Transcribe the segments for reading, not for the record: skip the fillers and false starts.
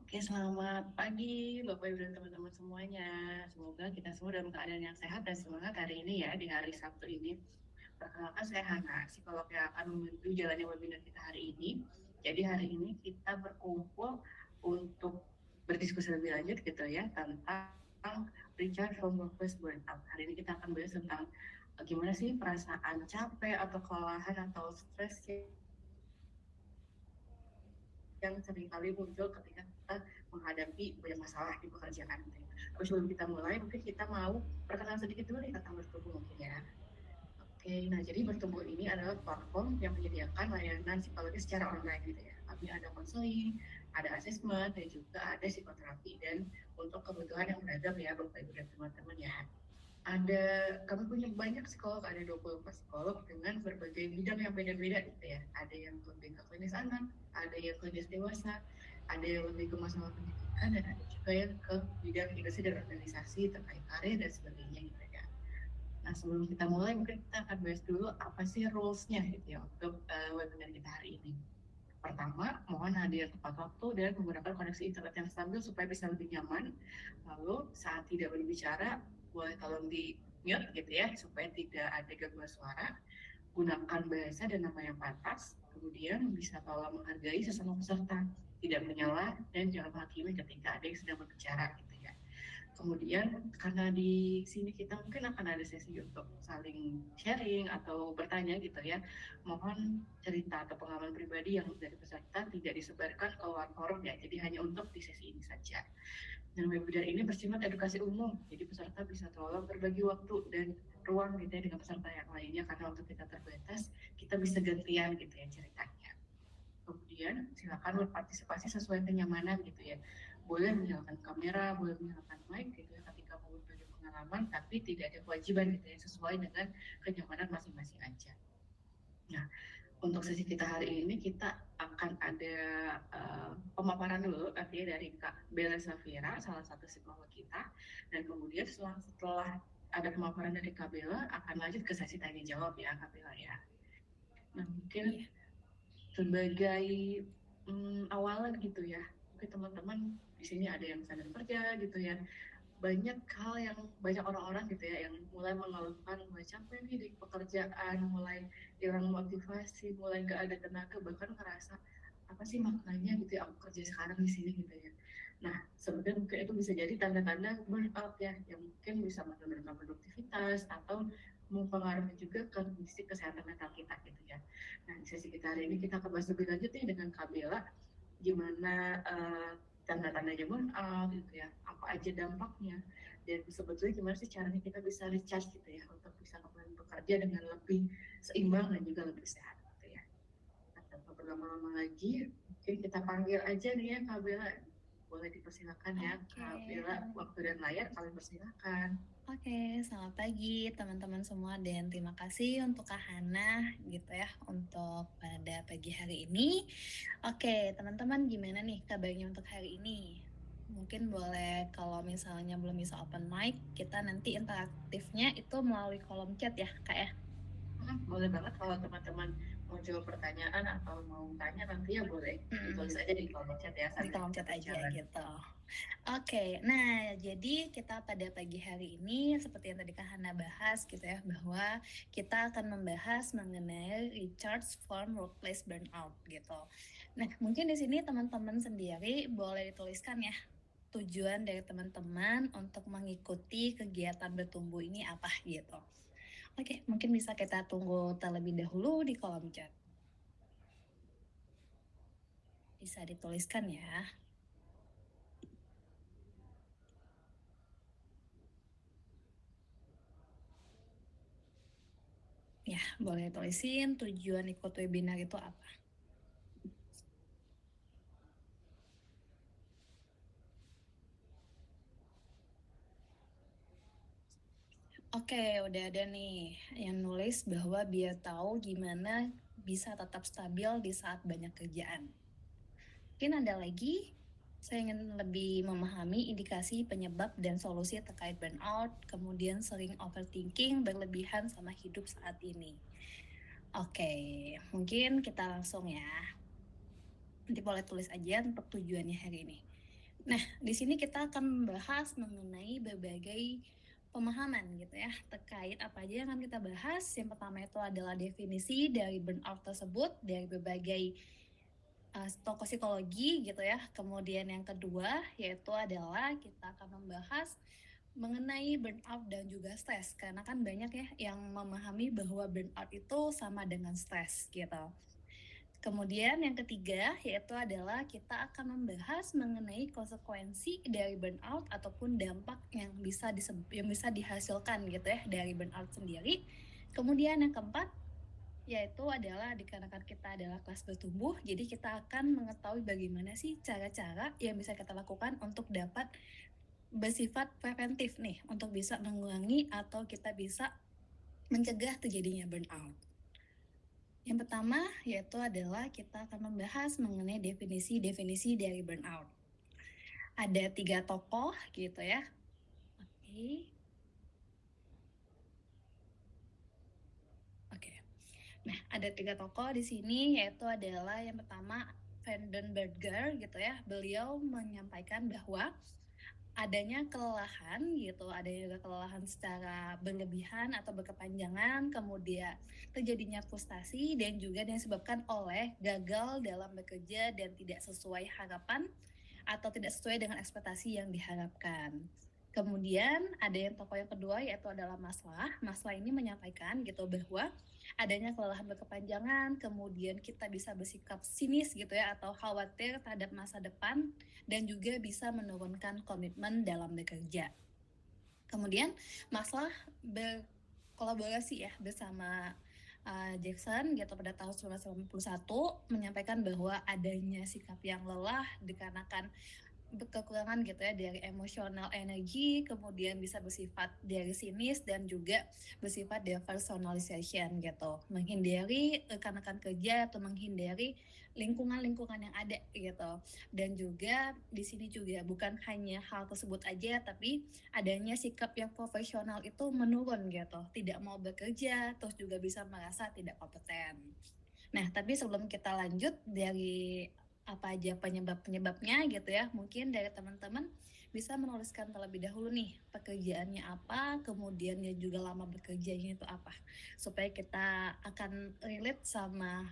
Oke, selamat pagi Bapak Ibu dan teman-teman semuanya. Semoga kita semua dalam keadaan yang sehat dan semangat hari ini ya, di hari Sabtu ini. Perkenalkan saya Hana, psikolog yang akan membantu jalannya webinar kita hari ini. Jadi hari ini kita berkumpul untuk berdiskusi lebih lanjut gitu ya, tentang recharge from workplace burnout. Hari ini kita akan bahas tentang gimana sih perasaan capek atau kelelahan atau stres yang seringkali muncul ketika kita menghadapi banyak masalah di pekerjaan. Tapi sebelum kita mulai, mungkin kita mau perkenalan sedikit dulu nih tentang Bertumbuh mungkin ya. Oke, nah jadi Bertumbuh ini adalah platform yang menyediakan layanan psikologi secara online gitu ya. Kami ada konseling, ada asesmen, dan juga ada psikoterapi dan untuk kebutuhan yang beragam ya Bapak Ibu dan teman-teman ya. Kami punya banyak psikolog, ada 24 psikolog dengan berbagai bidang yang beda-beda gitu ya. Ada yang lebih ke klinis anak, ada yang klinis dewasa, ada yang lebih ke masalah pendidikan, dan ada juga yang ke bidang industri dan organisasi terkait karir dan sebagainya gitu ya. Nah sebelum kita mulai mungkin kita akan bahas dulu apa sih rules-nya gitu ya untuk webinar kita hari ini. Pertama, mohon hadir tepat waktu dan menggunakan koneksi internet yang stabil supaya bisa lebih nyaman. Lalu saat tidak berbicara, boleh tolong di mute gitu ya, supaya tidak ada gangguan suara. Gunakan bahasa dan nama yang pantas. Kemudian bisa tolong menghargai sesama peserta, tidak menyela dan jangan menghakimi ketika ada yang sedang berbicara gitu ya. Kemudian karena di sini kita mungkin akan ada sesi untuk saling sharing atau bertanya gitu ya. Mohon cerita atau pengalaman pribadi yang dari peserta tidak disebarkan ke luar forum ya. Jadi hanya untuk di sesi ini saja. Dan webinar ini bersifat edukasi umum. Jadi peserta bisa tolong berbagi waktu dan ruang gitu ya dengan peserta yang lainnya karena waktu kita terbatas, kita bisa gantian gitu ya ceritanya. Kemudian silakan berpartisipasi sesuai kenyamanan gitu ya. Boleh menyalakan kamera, boleh menyalakan mic gitu ya ketika mau berbagi pengalaman, tapi tidak ada kewajiban gitu ya, sesuai dengan kenyamanan masing-masing aja. Nah, untuk sesi kita hari ini kita akan ada pemaparan dulu artinya dari Kak Bella Safira, salah satu psikolog kita, dan kemudian setelah ada pemaparan dari Kak Bella akan lanjut ke sesi tanya jawab ya Kak Bella ya. Nah mungkin sebagai awalan gitu ya, mungkin teman-teman di sini ada yang sedang kerja gitu ya, banyak hal yang banyak orang-orang gitu ya yang mulai mengeluhkan mulai capek nih di pekerjaan, mulai hilang motivasi, mulai nggak ada tenaga, bahkan ngerasa apa sih maknanya gitu ya aku kerja sekarang di sini gitu ya. Nah sebenarnya mungkin itu bisa jadi tanda-tanda burnout ya, yang mungkin bisa menurunkan produktivitas atau mempengaruhi juga kondisi kesehatan mental kita gitu ya. Nah di sesi kita hari ini kita akan bahas lebih lanjut nih dengan Kak Bella, gimana tanda-tandanya burnout gitu ya, apa aja dampaknya, dan sebetulnya gimana sih caranya kita bisa recharge gitu ya untuk bisa kembali bekerja dengan lebih seimbang dan juga lebih sehat gitu ya. Nah, tanpa berlama-lama lagi, mungkin kita panggil aja nih ya Kak Bella. Boleh dipersilakan ya Kak Bella, waktu dan layar kalian persilakan. Oke, selamat pagi teman-teman semua dan terima kasih untuk Kak Hana gitu ya untuk pada pagi hari ini. Oke, teman-teman gimana nih kabarnya untuk hari ini? Mungkin boleh kalau misalnya belum bisa open mic, kita nanti interaktifnya itu melalui kolom chat ya, Kak ya? Boleh banget kalau teman-teman mau jawab pertanyaan atau mau tanya nanti ya boleh ditulis aja di kolom chat ya Di sambil kolom kita chat aja berjalan. gitu. Oke, nah jadi kita pada pagi hari ini seperti yang tadi Kak Hana bahas gitu ya, bahwa kita akan membahas mengenai recharge from workplace burnout gitu. Nah, mungkin di sini teman-teman sendiri boleh dituliskan ya, tujuan dari teman-teman untuk mengikuti kegiatan bertumbuh ini apa gitu. Oke, mungkin bisa kita tunggu terlebih dahulu di kolom chat. Bisa dituliskan ya. Ya, boleh tulisin tujuan ikut webinar itu apa. Oke, udah ada nih yang nulis bahwa biar tahu gimana bisa tetap stabil di saat banyak kerjaan. Mungkin ada lagi, saya ingin lebih memahami indikasi penyebab dan solusi terkait burnout, kemudian sering overthinking berlebihan sama hidup saat ini. Oke, mungkin kita langsung ya. Nanti boleh tulis aja untuk tujuannya hari ini. Nah, di sini kita akan membahas mengenai berbagai pemahaman gitu ya terkait apa aja yang akan kita bahas. Yang pertama itu adalah definisi dari burnout tersebut dari berbagai tokoh psikologi gitu ya. Kemudian yang kedua yaitu adalah kita akan membahas mengenai burnout dan juga stres karena kan banyak ya yang memahami bahwa burnout itu sama dengan stres gitu. Kemudian yang ketiga yaitu adalah kita akan membahas mengenai konsekuensi dari burnout ataupun dampak yang bisa dihasilkan gitu ya dari burnout sendiri. Kemudian yang keempat yaitu adalah dikarenakan kita adalah kelas bertumbuh, jadi kita akan mengetahui bagaimana sih cara-cara yang bisa kita lakukan untuk dapat bersifat preventif nih, untuk bisa mengurangi atau kita bisa mencegah terjadinya burnout. Yang pertama yaitu adalah kita akan membahas mengenai definisi-definisi dari burnout. Ada 3 tokoh gitu ya. Oke. Oke. Nah, ada 3 tokoh di sini yaitu adalah yang pertama Vandenberger gitu ya. Beliau menyampaikan bahwa adanya kelelahan gitu, ada juga kelelahan secara berlebihan atau berkepanjangan, kemudian terjadinya frustasi dan juga disebabkan oleh gagal dalam bekerja dan tidak sesuai harapan atau tidak sesuai dengan ekspektasi yang diharapkan. Kemudian ada yang tokoh yang kedua yaitu adalah Maslah. Maslah ini menyampaikan gitu bahwa adanya kelelahan berkepanjangan, kemudian kita bisa bersikap sinis gitu ya atau khawatir terhadap masa depan dan juga bisa menurunkan komitmen dalam bekerja. Kemudian Maslah berkolaborasi ya bersama Jackson gitu pada tahun 1991 menyampaikan bahwa adanya sikap yang lelah dikarenakan kekurangan gitu ya dari emosional energi, kemudian bisa bersifat dari sinis dan juga bersifat depersonalization gitu, menghindari rekan-rekan kerja atau menghindari lingkungan-lingkungan yang ada gitu. Dan juga di sini juga bukan hanya hal tersebut aja, tapi adanya sikap yang profesional itu menurun gitu, tidak mau bekerja, terus juga bisa merasa tidak kompeten. Nah, tapi sebelum kita lanjut dari apa aja penyebab-penyebabnya gitu ya, mungkin dari teman-teman bisa menuliskan terlebih dahulu nih pekerjaannya apa, kemudian juga lama bekerjanya itu apa, supaya kita akan relate sama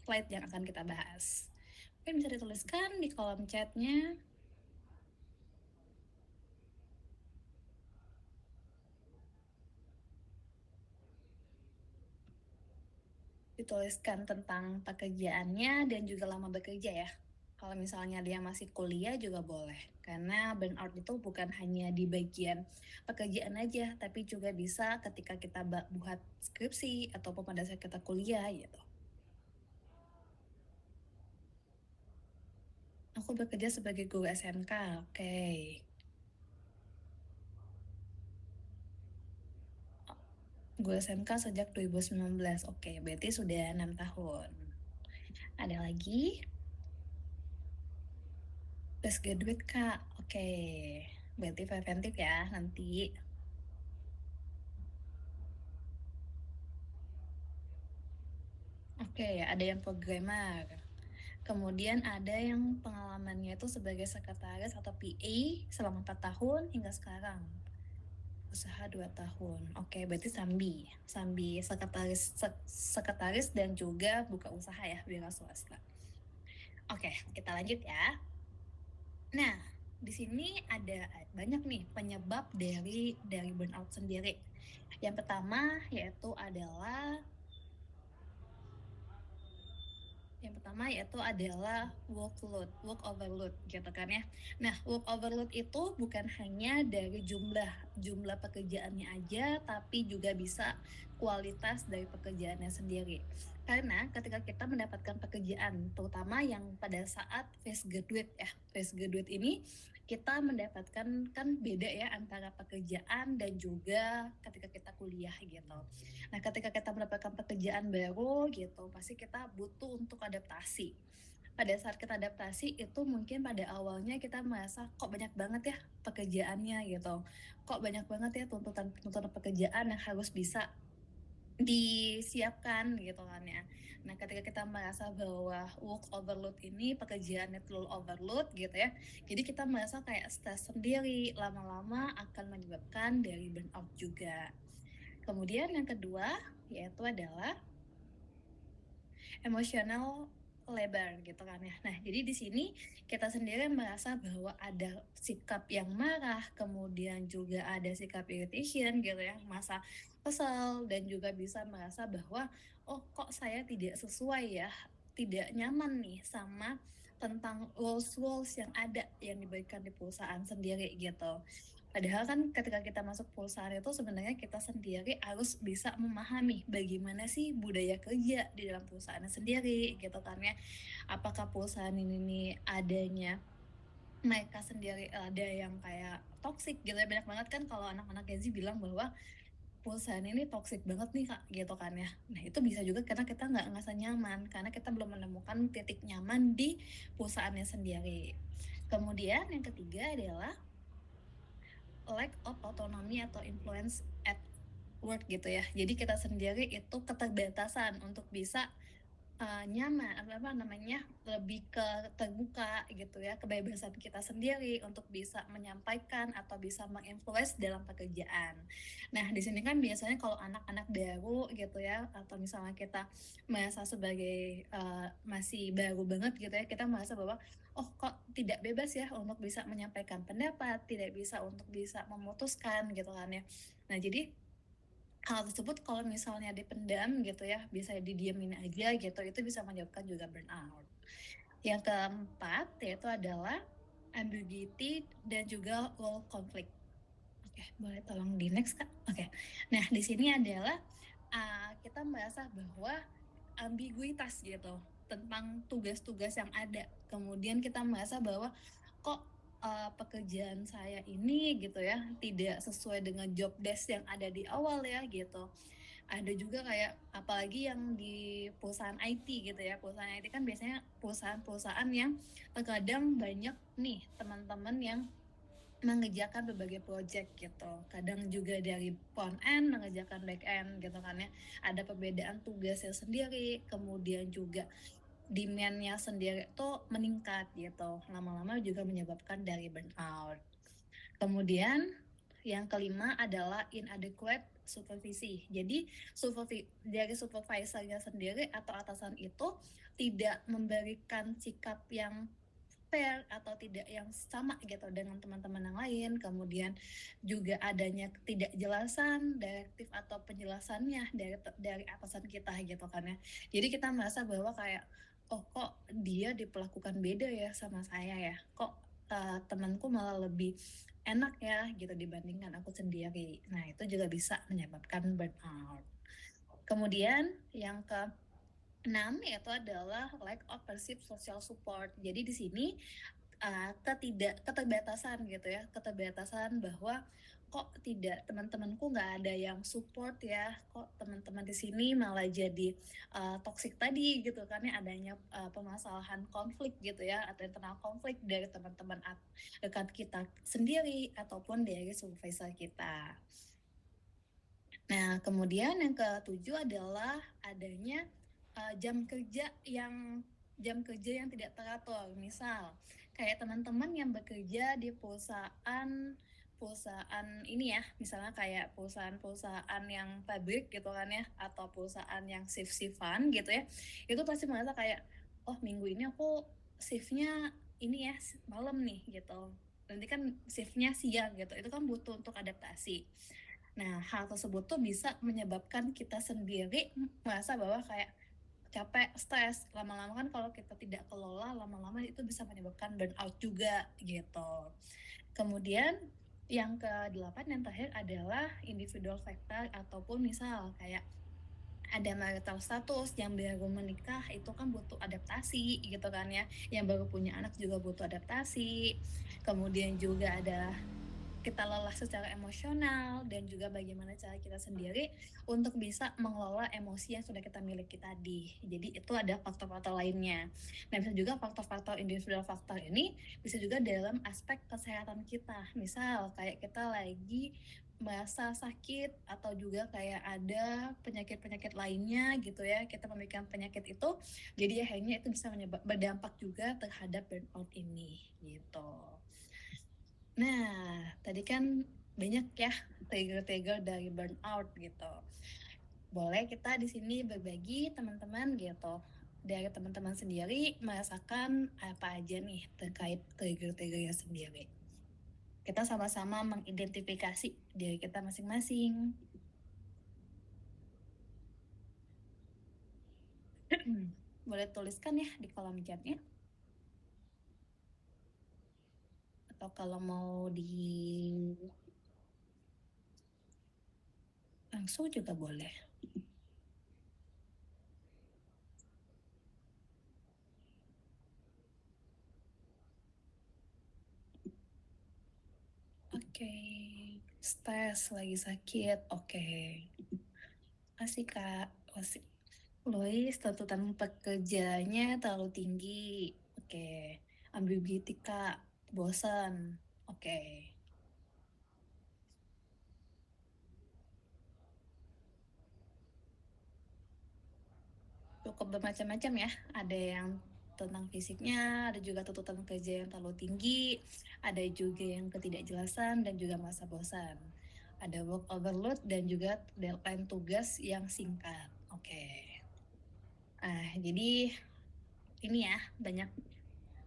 slide yang akan kita bahas. Mungkin bisa dituliskan di kolom chatnya. Dituliskan tentang pekerjaannya dan juga lama bekerja ya. Kalau misalnya dia masih kuliah juga boleh. Karena burnout itu bukan hanya di bagian pekerjaan aja, tapi juga bisa ketika kita buat skripsi ataupun pada saat kita kuliah gitu. Aku bekerja sebagai guru SMK, oke. Guru SMK sejak 2019, oke. Berarti sudah 6 tahun. Ada lagi? Fresh graduate Kak, oke. Berarti preventif ya nanti. Oke, ada yang programmer. Kemudian ada yang pengalamannya itu sebagai sekretaris atau PA selama 4 tahun hingga sekarang. Usaha 2 tahun. Oke, berarti Sambi. Sambi sekretaris dan juga buka usaha ya, wira swasta. Oke, kita lanjut ya. Nah, di sini ada banyak nih penyebab dari burnout sendiri. Yang pertama yaitu adalah work overload gitu kan ya. Nah, work overload itu bukan hanya dari jumlah pekerjaannya aja, tapi juga bisa kualitas dari pekerjaannya sendiri. Karena ketika kita mendapatkan pekerjaan, terutama yang pada saat fresh graduate ini kita mendapatkan kan beda ya antara pekerjaan dan juga ketika kita kuliah gitu. Nah, ketika kita mendapatkan pekerjaan baru gitu, pasti kita butuh untuk adaptasi. Pada saat kita adaptasi itu mungkin pada awalnya kita merasa kok banyak banget ya pekerjaannya gitu. Kok banyak banget ya tuntutan pekerjaan yang harus bisa disiapkan gitu kan ya. Nah, ketika kita merasa bahwa work overload ini pekerjaannya terlalu overload gitu ya, jadi kita merasa kayak stres sendiri, lama-lama akan menyebabkan dari burnout juga. Kemudian yang kedua yaitu adalah emosional labor gitu kan ya. Nah, jadi di sini kita sendiri merasa bahwa ada sikap yang marah, kemudian juga ada sikap irritation gitu ya, masa kesal dan juga bisa merasa bahwa oh kok saya tidak sesuai ya, tidak nyaman nih sama tentang rules yang ada yang diberikan di perusahaan sendiri gitu. Padahal kan ketika kita masuk perusahaan itu sebenarnya kita sendiri harus bisa memahami bagaimana sih budaya kerja di dalam perusahaan sendiri gitu kan ya. Apakah perusahaan ini nih adanya mereka sendiri ada yang kayak toxic gitu ya. Banyak banget kan kalau anak-anak Gen Z bilang bahwa perusahaan ini toxic banget nih kak gitu kan ya. Nah itu bisa juga karena kita nggak ngerasa nyaman karena kita belum menemukan titik nyaman di perusahaannya sendiri. Kemudian yang ketiga adalah lack of autonomy atau influence at work gitu ya. Jadi kita sendiri itu keterbatasan untuk bisa nyaman apa namanya lebih ke terbuka gitu ya, kebebasan kita sendiri untuk bisa menyampaikan atau bisa menginfluence dalam pekerjaan. Nah di sini kan biasanya kalau anak-anak baru gitu ya atau misalnya kita merasa sebagai masih baru banget gitu ya, kita merasa bahwa oh kok tidak bebas ya untuk bisa menyampaikan pendapat, tidak bisa untuk bisa memutuskan gitu kan ya. Nah jadi hal tersebut kalau misalnya dipendam gitu ya, bisa didiemin aja gitu, itu bisa menyebabkan juga burnout. Yang keempat yaitu adalah ambiguity dan juga role conflict. Oke, boleh tolong di next Kak? Oke. Nah, di sini adalah kita merasa bahwa ambiguitas gitu tentang tugas-tugas yang ada. Kemudian kita merasa bahwa kok pekerjaan saya ini gitu ya tidak sesuai dengan job desk yang ada di awal ya gitu. Ada juga kayak apalagi yang di perusahaan IT gitu ya. Perusahaan IT kan biasanya perusahaan-perusahaan yang terkadang banyak nih teman-teman yang mengerjakan berbagai project gitu. Kadang juga dari front end mengerjakan back end gitu kan ya. Ada perbedaan tugasnya sendiri, kemudian juga demand-nya sendiri tuh meningkat gitu. Lama-lama juga menyebabkan dari burnout. Kemudian yang kelima adalah inadequate supervisi. Jadi dari supervisornya sendiri atau atasan itu tidak memberikan sikap yang fair atau tidak yang sama gitu dengan teman-teman yang lain. Kemudian juga adanya ketidakjelasan direktif atau penjelasannya dari atasan kita gitu kan ya. Jadi kita merasa bahwa kayak oh kok dia diperlakukan beda ya sama saya ya. Kok temanku malah lebih enak ya gitu dibandingkan aku sendiri. Nah, itu juga bisa menyebabkan burnout. Kemudian yang ke 6 yaitu adalah lack of perceived social support. Jadi di sini keterbatasan gitu ya, keterbatasan bahwa kok tidak teman-temanku nggak ada yang support ya, kok teman-teman di sini malah jadi toxic tadi gitu kan ya, adanya permasalahan konflik gitu ya atau internal konflik dari teman-teman dekat kita sendiri ataupun dari supervisor kita. Nah, kemudian yang ketujuh adalah adanya jam kerja yang tidak teratur. Misal, kayak teman-teman yang bekerja di perusahaan ini ya, misalnya kayak perusahaan-perusahaan yang pabrik gitu kan ya, atau perusahaan yang shift-shiftan gitu ya, itu pasti merasa kayak, oh minggu ini aku shiftnya ini ya malam nih gitu. Nanti kan shiftnya siang gitu, itu kan butuh untuk adaptasi. Nah, hal tersebut tuh bisa menyebabkan kita sendiri merasa bahwa kayak capek, stres. Lama-lama kan kalau kita tidak kelola, lama-lama itu bisa menyebabkan burnout juga gitu. Kemudian yang ke-8 yang terakhir adalah individual factor ataupun misal kayak ada marital status yang baru menikah itu kan butuh adaptasi gitu kan ya. Yang baru punya anak juga butuh adaptasi. Kemudian juga ada kita lelah secara emosional dan juga bagaimana cara kita sendiri untuk bisa mengelola emosi yang sudah kita miliki tadi. Jadi itu ada faktor-faktor lainnya. Nah bisa juga faktor-faktor individual faktor ini bisa juga dalam aspek kesehatan kita. Misal kayak kita lagi merasa sakit atau juga kayak ada penyakit-penyakit lainnya gitu ya, kita memikirkan penyakit itu, jadi akhirnya itu bisa berdampak juga terhadap burnout ini gitu. Nah, tadi kan banyak ya trigger-trigger dari burnout gitu. Boleh kita di sini berbagi teman-teman gitu. Dari teman-teman sendiri merasakan apa aja nih terkait trigger-triggernya sendiri. Kita sama-sama mengidentifikasi diri kita masing-masing. Boleh tuliskan ya di kolom chatnya. Atau kalau mau di langsung juga boleh. Oke, stres lagi sakit. Oke. Kasih Kak. Kasih. Lois, tuntutan pekerjaannya terlalu tinggi. Oke. Ambiguity Kak. Bosan. Oke. Cukup bermacam-macam ya. Ada yang tentang fisiknya, ada juga tuntutan kerja yang terlalu tinggi, ada juga yang ketidakjelasan dan juga masa bosan. Ada work overload dan juga deadline tugas yang singkat. Oke. Jadi ini ya banyak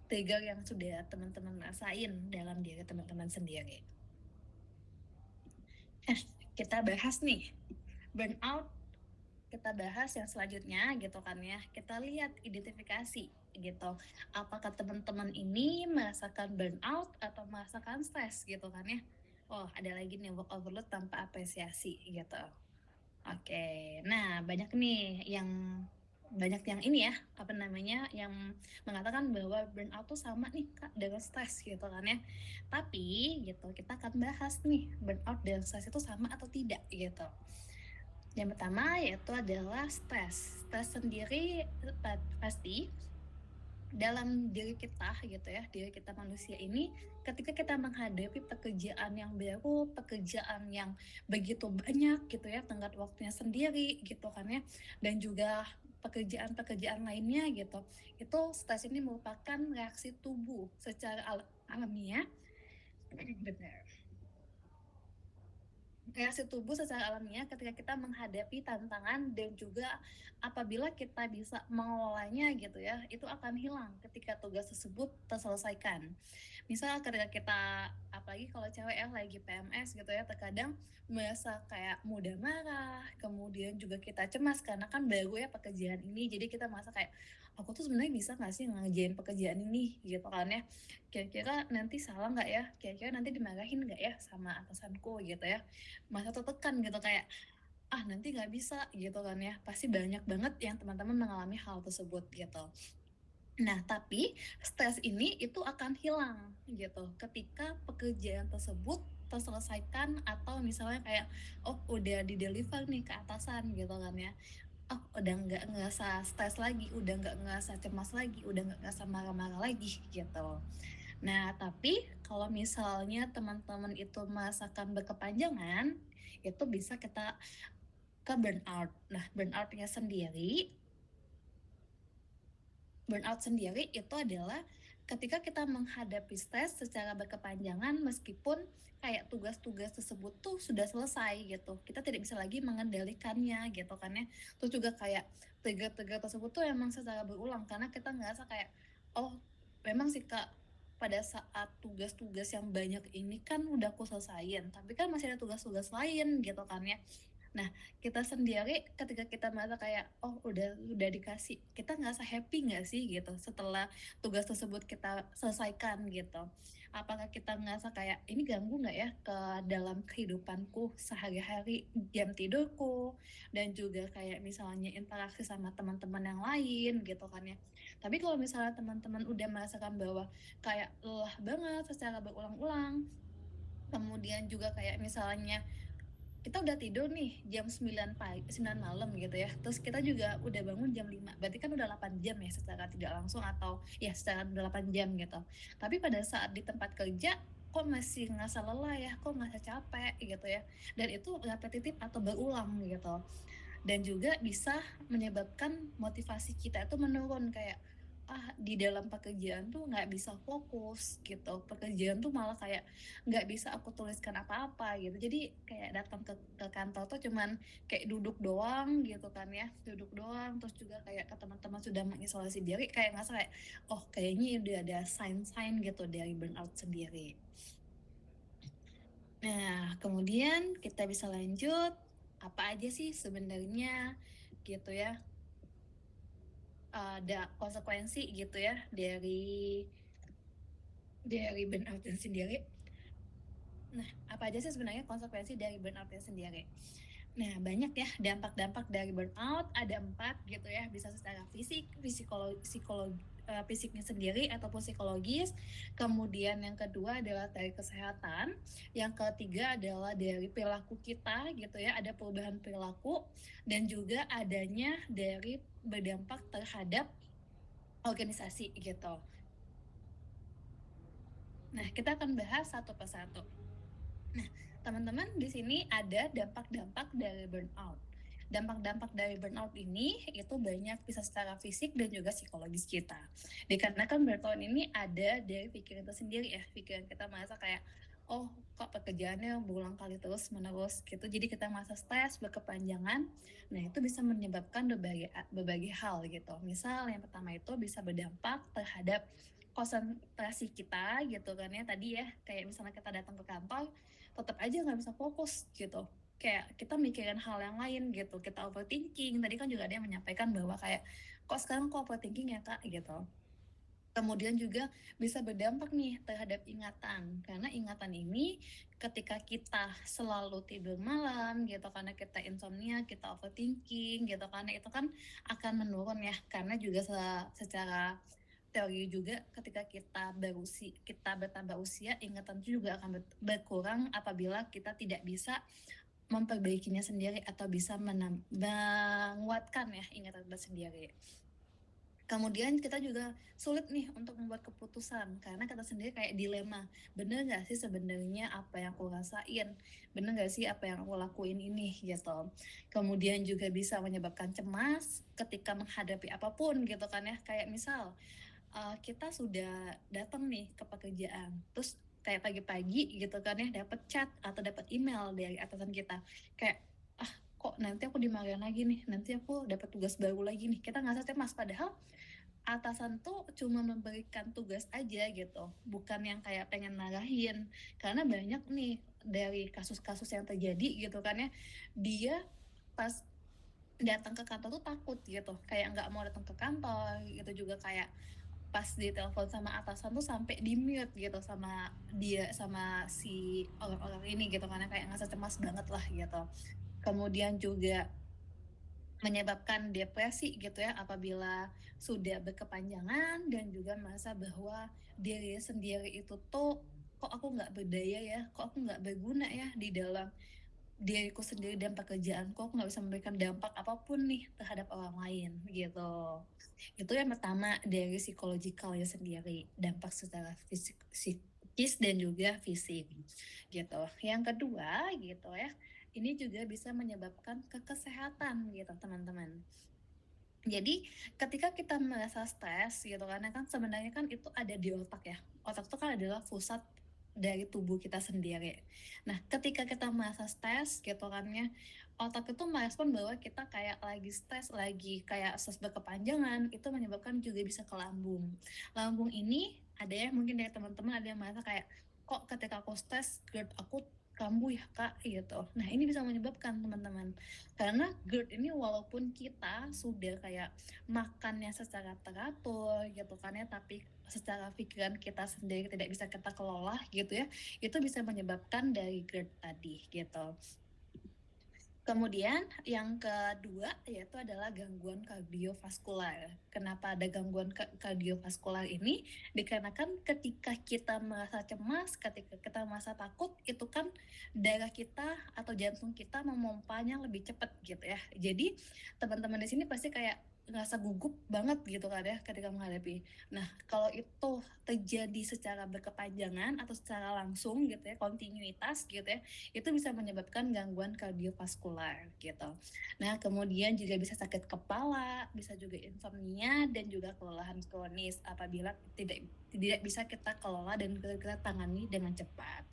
trigger yang sudah teman-teman rasain dalam diri teman-teman sendiri. Kita bahas nih burnout, kita bahas yang selanjutnya gitu kan ya. Kita lihat identifikasi gitu. Apakah teman-teman ini merasakan burnout atau merasakan stres gitu kan ya. Oh, ada lagi nih work overload tanpa apresiasi gitu. Oke. Nah, banyak nih yang ini ya, apa namanya, yang mengatakan bahwa burnout tuh sama nih Kak dengan stres gitu kan ya. Tapi gitu, kita akan bahas nih burnout dan stres itu sama atau tidak gitu. Yang pertama yaitu adalah stres. Stres sendiri pasti dalam diri kita gitu ya, diri kita manusia ini ketika kita menghadapi pekerjaan yang baru, pekerjaan yang begitu banyak gitu ya, tenggat waktunya sendiri gitu kan ya, dan juga pekerjaan-pekerjaan lainnya gitu, itu stres ini merupakan reaksi tubuh secara alamiah. Benar, reaksi tubuh secara alamiah ketika kita menghadapi tantangan dan juga apabila kita bisa mengelolanya gitu ya, itu akan hilang ketika tugas tersebut terselesaikan. Misal ketika kita, apalagi kalau cewek ya lagi PMS gitu ya, terkadang merasa kayak mudah marah, kemudian juga kita cemas karena kan baru ya pekerjaan ini, jadi kita merasa kayak aku tuh sebenarnya bisa nggak sih ngerjain pekerjaan ini gitu kan ya, kira-kira nanti salah nggak ya, kira-kira nanti dimarahin nggak ya sama atasanku gitu ya, masa tertekan gitu kayak nanti nggak bisa gitu kan ya, pasti banyak banget yang teman-teman mengalami hal tersebut gitu. Nah, tapi stres ini itu akan hilang gitu ketika pekerjaan tersebut terselesaikan atau misalnya kayak udah di deliver nih ke atasan gitu kan ya. Udah nggak ngerasa stres lagi, udah nggak ngerasa cemas lagi, udah nggak ngerasa marah-marah lagi gitu. Nah, tapi kalau misalnya teman-teman itu merasakan berkepanjangan, itu bisa kita ke burnout. Nah, burnout sendiri itu adalah ketika kita menghadapi stres secara berkepanjangan meskipun kayak tugas-tugas tersebut tuh sudah selesai gitu. Kita tidak bisa lagi mengendalikannya gitu kan ya. Terus juga kayak trigger-trigger tersebut tuh emang secara berulang karena kita ngerasa kayak memang sih Kak, pada saat tugas-tugas yang banyak ini kan udah aku selesaiin, tapi kan masih ada tugas-tugas lain gitu kan ya. Nah, kita sendiri ketika kita merasa kayak udah dikasih, kita ngerasa happy nggak sih gitu setelah tugas tersebut kita selesaikan gitu. Apakah kita ngerasa kayak ini ganggu nggak ya ke dalam kehidupanku sehari-hari, jam tidurku, dan juga kayak misalnya interaksi sama teman-teman yang lain gitu kan ya. Tapi kalau misalnya teman-teman udah merasakan bahwa kayak lelah banget secara berulang-ulang, kemudian juga kayak misalnya kita udah tidur nih jam 9 pagi, 9 malam gitu ya. Terus kita juga udah bangun jam 5. Berarti kan udah 8 jam ya secara tidak langsung atau ya secara 8 jam gitu. Tapi pada saat di tempat kerja kok masih ngerasa lelah ya, kok ngerasa capek gitu ya, dan itu repetitif atau berulang gitu. Dan juga bisa menyebabkan motivasi kita itu menurun, kayak di dalam pekerjaan tuh nggak bisa fokus gitu, pekerjaan tuh malah kayak nggak bisa aku tuliskan apa-apa gitu, jadi kayak datang ke kantor tuh cuman kayak duduk doang gitu kan ya, duduk doang, terus juga kayak ke teman-teman sudah mengisolasi diri, kayak ngerasa kayak oh kayaknya udah ada sign-sign gitu dari burnout sendiri. Nah, kemudian kita bisa lanjut, apa aja sih sebenarnya gitu ya, ada konsekuensi gitu ya dari burnout itu sendiri. Nah, apa aja sih sebenarnya konsekuensi dari burnout itu sendiri? Nah, banyak ya dampak-dampak dari burnout, ada 4 gitu ya, bisa secara fisik, fisiknya sendiri ataupun psikologis. Kemudian yang kedua adalah dari kesehatan, yang ketiga adalah dari perilaku kita gitu ya, ada perubahan perilaku, dan juga adanya dari berdampak terhadap organisasi gitu. Nah, kita akan bahas satu persatu. Nah, teman-teman, di sini ada dampak-dampak dari burnout. Dampak-dampak dari burnout ini itu banyak, bisa secara fisik dan juga psikologis kita. Dikarenakan burnout ini ada dari pikiran itu sendiri ya. Pikiran kita merasa kayak, oh kok pekerjaannya berulang kali terus menerus gitu. Jadi kita merasa stres berkepanjangan. Nah, itu bisa menyebabkan berbagai hal gitu. Misal yang pertama itu bisa berdampak terhadap konsentrasi kita gitu kan ya, tadi ya, kayak misalnya kita datang ke kantor tetap aja nggak bisa fokus gitu, kayak kita mikirin hal yang lain gitu, kita overthinking. Tadi kan juga ada yang menyampaikan bahwa kayak kok sekarang kok overthinking ya kak gitu. Kemudian juga bisa berdampak nih terhadap ingatan, karena ingatan ini ketika kita selalu tidur malam gitu, karena kita insomnia, kita overthinking gitu, karena itu kan akan menurun ya, karena juga secara teori juga ketika kita bertambah usia, ingatan itu juga akan berkurang apabila kita tidak bisa memperbaikinya sendiri atau bisa menguatkan ya ingatan kita sendiri. Kemudian kita juga sulit nih untuk membuat keputusan, karena kita sendiri kayak dilema, bener nggak sih sebenarnya apa yang aku rasain, bener nggak sih apa yang aku lakuin ini gitu. Kemudian juga bisa menyebabkan cemas ketika menghadapi apapun gitu kan ya, kayak misal kita sudah datang nih ke pekerjaan, terus kayak pagi-pagi gitu kan ya dapat chat atau dapat email dari atasan kita, kayak kok nanti aku dimarahin lagi nih, nanti aku dapat tugas baru lagi nih, kita ngerasa cemas, padahal atasan tuh cuma memberikan tugas aja gitu, bukan yang kayak pengen narahin. Karena banyak nih dari kasus-kasus yang terjadi gitu kan ya, dia pas datang ke kantor tuh takut gitu, kayak nggak mau datang ke kantor gitu, juga kayak pas ditelepon sama atasan tuh sampai di mute gitu sama dia, sama si orang-orang ini gitu, karena kayak ngerasa cemas banget lah gitu. Kemudian juga menyebabkan depresi gitu ya apabila sudah berkepanjangan, dan juga merasa bahwa diri sendiri itu tuh kok aku nggak berdaya ya, kok aku nggak berguna ya di dalam diriku sendiri dan pekerjaanku, aku nggak bisa memberikan dampak apapun nih terhadap orang lain gitu. Itu yang pertama dari psikologikalnya sendiri, dampak secara psikis dan juga fisik gitu. Yang kedua gitu ya, ini juga bisa menyebabkan kesehatan gitu teman-teman. Jadi ketika kita merasa stres gitu, karena kan sebenarnya kan itu ada di otak ya. Otak itu kan adalah pusat dari tubuh kita sendiri. Nah, ketika kita merasa stres gitu kan ya, otak itu merespon bahwa kita kayak lagi stres, lagi kayak stres berkepanjangan, itu menyebabkan juga bisa ke lambung. Lambung ini ada ya, mungkin dari teman-teman ada yang merasa kayak kok ketika aku stres GERD aku kambuh ya kak gitu. Nah, ini bisa menyebabkan teman-teman, karena GERD ini walaupun kita sudah kayak makannya secara teratur gitu kan ya, tapi secara pikiran kita sendiri tidak bisa kita kelola gitu ya, itu bisa menyebabkan dari GERD tadi gitu. Kemudian yang kedua yaitu adalah gangguan kardiovaskular. Kenapa ada gangguan kardiovaskular ini? Dikarenakan ketika kita merasa cemas, ketika kita merasa takut, itu kan darah kita atau jantung kita memompanya lebih cepat gitu ya. Jadi teman-teman di sini pasti kayak ngerasa gugup banget gitu kan ya ketika menghadapi. Nah, kalau itu terjadi secara berkepanjangan atau secara langsung gitu ya, kontinuitas gitu ya, itu bisa menyebabkan gangguan kardiovaskular gitu. Nah, kemudian juga bisa sakit kepala, bisa juga insomnia dan juga kelelahan kronis apabila tidak bisa kita kelola dan kita tangani dengan cepat.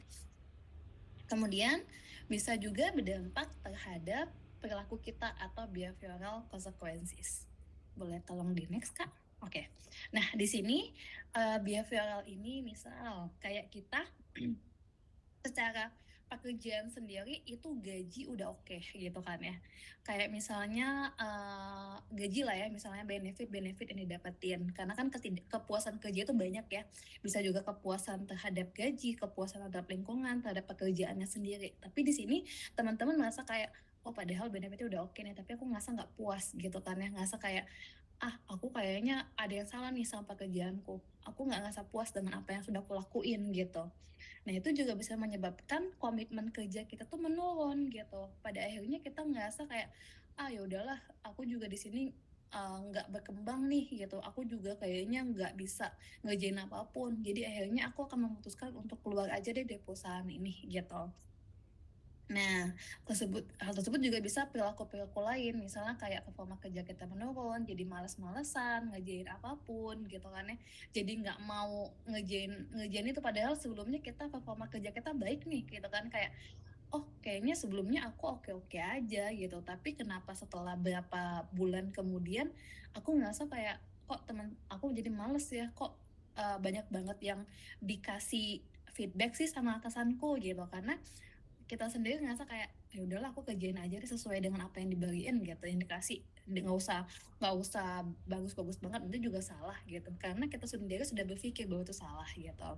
Kemudian bisa juga berdampak terhadap perilaku kita atau behavioral consequences. Boleh tolong di next, Kak? Oke. Nah, di sini behavioral ini misal kayak kita secara pekerjaan sendiri itu gaji udah oke gitu kan ya. Kayak misalnya gaji lah ya, misalnya benefit-benefit yang didapetin. Karena kan kepuasan kerja itu banyak ya. Bisa juga kepuasan terhadap gaji, kepuasan terhadap lingkungan, terhadap pekerjaannya sendiri. Tapi di sini teman-teman merasa kayak, oh padahal benefitnya udah oke nih, tapi aku ngerasa nggak puas gitu kan ya. Ngerasa kayak, aku kayaknya ada yang salah nih sama pekerjaanku. Aku nggak ngerasa puas dengan apa yang sudah aku lakuin gitu. Nah, itu juga bisa menyebabkan komitmen kerja kita tuh menurun gitu. Pada akhirnya kita ngerasa kayak, ya udahlah, aku juga di sini nggak berkembang nih gitu. Aku juga kayaknya nggak bisa ngerjain apapun. Jadi akhirnya aku akan memutuskan untuk keluar aja deh dari perusahaan ini gitu. Nah, hal tersebut juga bisa perilaku-perilaku lain, misalnya kayak performa kerja kita menurun, jadi malas-malesan, ngerjain apapun gitu kan ya. Jadi nggak mau ngerjain itu, padahal sebelumnya kita performa kerja kita baik nih gitu kan, kayak oh kayaknya sebelumnya aku oke-oke aja gitu, tapi kenapa setelah berapa bulan kemudian aku ngerasa kayak kok teman aku jadi males ya, kok banyak banget yang dikasih feedback sih sama atasanku gitu. Karena kita sendiri ngerasa kayak ya udahlah aku kerjain aja deh sesuai dengan apa yang dibalikin gitu, yang dikasih, nggak usah bagus-bagus banget, itu juga salah gitu, karena kita sendiri sudah berpikir bahwa itu salah gitu.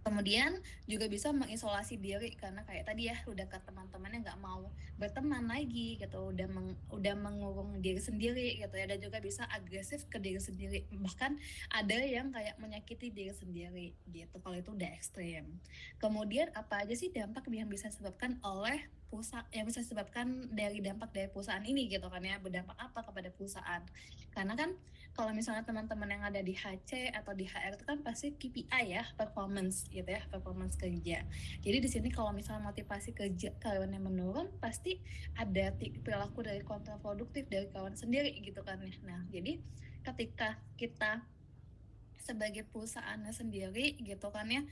Kemudian juga bisa mengisolasi diri karena kayak tadi ya udah ke teman-temannya nggak mau berteman lagi gitu, udah mengurung diri sendiri gitu ya, dan juga bisa agresif ke diri sendiri, bahkan ada yang kayak menyakiti diri sendiri gitu kalau itu udah ekstrim. Kemudian apa aja sih dampak yang bisa disebabkan oleh yang bisa disebabkan dari dampak dari perusahaan ini gitu kan ya, berdampak apa kepada perusahaan? Karena kan kalau misalnya teman-teman yang ada di HC atau di HR itu kan pasti KPI ya, performance gitu ya, performance kerja. Jadi di sini kalau misalnya motivasi kerja karyawannya menurun, pasti ada perilaku dari kontraproduktif dari kawan sendiri gitu kan ya. Nah, jadi ketika kita sebagai perusahaannya sendiri gitu kan ya,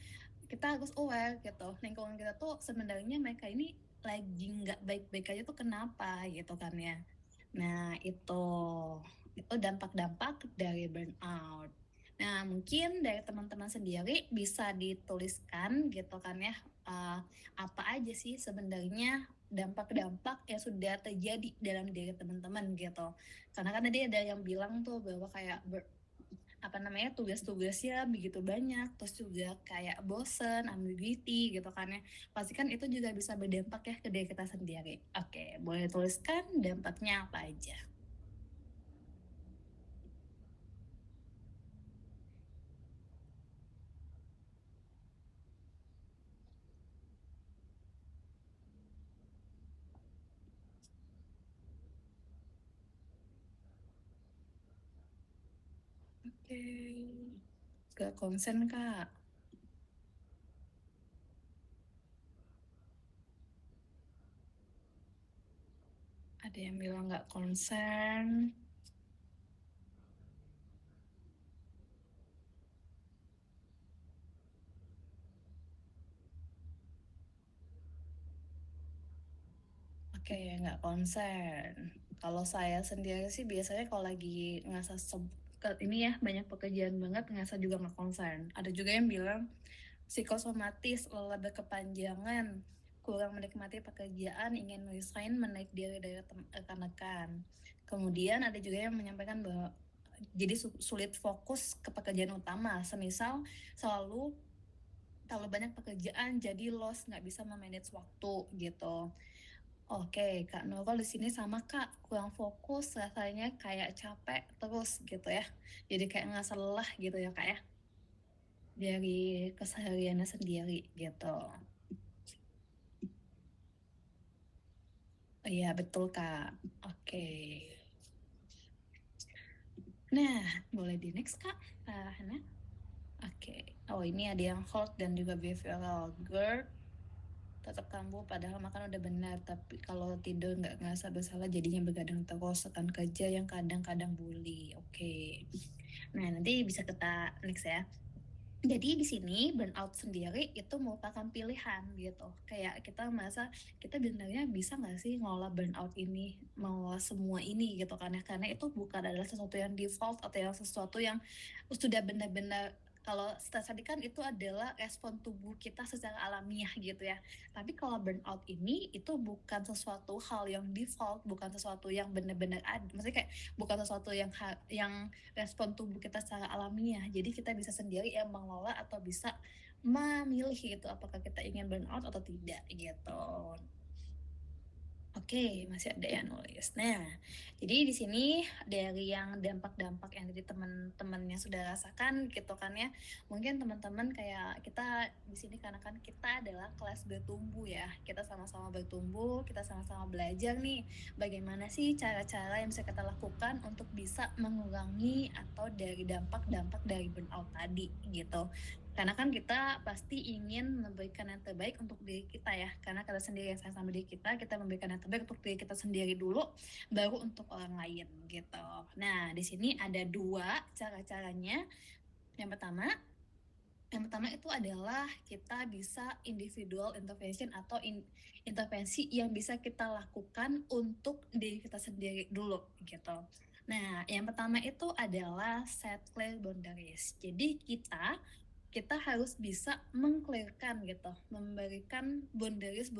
kita harus aware gitu, lingkungan kita tuh sebenarnya mereka ini lagi nggak baik-baik aja tuh kenapa gitu kan ya. Nah, itu dampak-dampak dari burnout. Nah, mungkin dari teman-teman sendiri bisa dituliskan gitu kan ya, apa aja sih sebenarnya dampak-dampak yang sudah terjadi dalam diri teman-teman gitu. Karena kan tadi ada yang bilang tuh bahwa kayak tugas-tugasnya begitu banyak, terus juga kayak bosen, ambiguity gitu kan ya. Pasti kan itu juga bisa berdampak ya ke diri kita sendiri. Oke, boleh tuliskan dampaknya apa aja. Oke, gak konsen Kak. Ada yang bilang gak konsen. Oke, nggak konsen. Kalau saya sendiri sih biasanya kalau lagi ngerasa ini ya banyak pekerjaan banget, ngerasa juga nggak konsen. Ada juga yang bilang psikosomatis, lelah berkepanjangan, kurang menikmati pekerjaan, ingin resign, menaik diri dari rekan-rekan. Kemudian ada juga yang menyampaikan bahwa jadi sulit fokus ke pekerjaan utama, semisal selalu terlalu banyak pekerjaan jadi lost, nggak bisa memanage waktu gitu. Oke, Kak Nurul di sini sama Kak, kurang fokus, rasanya kayak capek terus gitu ya. Jadi kayak ngerasa lelah gitu ya Kak ya, dari kesehariannya sendiri gitu. Iya betul Kak. Oke. Nah, boleh di next Kak, Hana. Oke. Oh, ini ada yang hold dan juga behavioral GERD. Tetap kambuh padahal makan udah benar, tapi kalau tidur nggak ngerasa bersalah jadinya begadang terus, rekan kerja yang kadang-kadang bully. Oke. Nah, nanti bisa kita next ya. Jadi di sini burnout sendiri itu merupakan pilihan gitu. Kayak kita merasa kita sebenarnya bisa nggak sih ngelola burnout ini, mengelola semua ini gitu kan ya. Karena itu bukan adalah sesuatu yang default atau yang sesuatu yang sudah benar-benar, kalau stres tadi kan itu adalah respon tubuh kita secara alamiah gitu ya. Tapi kalau burnout ini itu bukan sesuatu hal yang default, bukan sesuatu yang benar-benar ada. Maksudnya kayak bukan sesuatu yang respon tubuh kita secara alamiah. Jadi kita bisa sendiri yang mengelola atau bisa memilih gitu apakah kita ingin burnout atau tidak gitu. Oke, masih ada yang nulis. Nah, jadi di sini dari yang dampak-dampak yang dari teman-temannya sudah rasakan gitu kan ya. Mungkin teman-teman kayak kita di sini karena kan kita adalah kelas bertumbuh ya. Kita sama-sama bertumbuh, kita sama-sama belajar nih bagaimana sih cara-cara yang bisa kita lakukan untuk bisa mengurangi atau dari dampak-dampak dari burnout tadi gitu. Karena kan kita pasti ingin memberikan yang terbaik untuk diri kita ya, karena kita sendiri yang sayang sama diri kita memberikan yang terbaik untuk diri kita sendiri dulu, baru untuk orang lain gitu. Nah, di sini ada 2 cara-caranya. Yang pertama itu adalah kita bisa individual intervention atau intervensi yang bisa kita lakukan untuk diri kita sendiri dulu gitu. Nah, yang pertama itu adalah set clear boundaries. Jadi kita harus bisa mengclearkan gitu, memberikan boundaries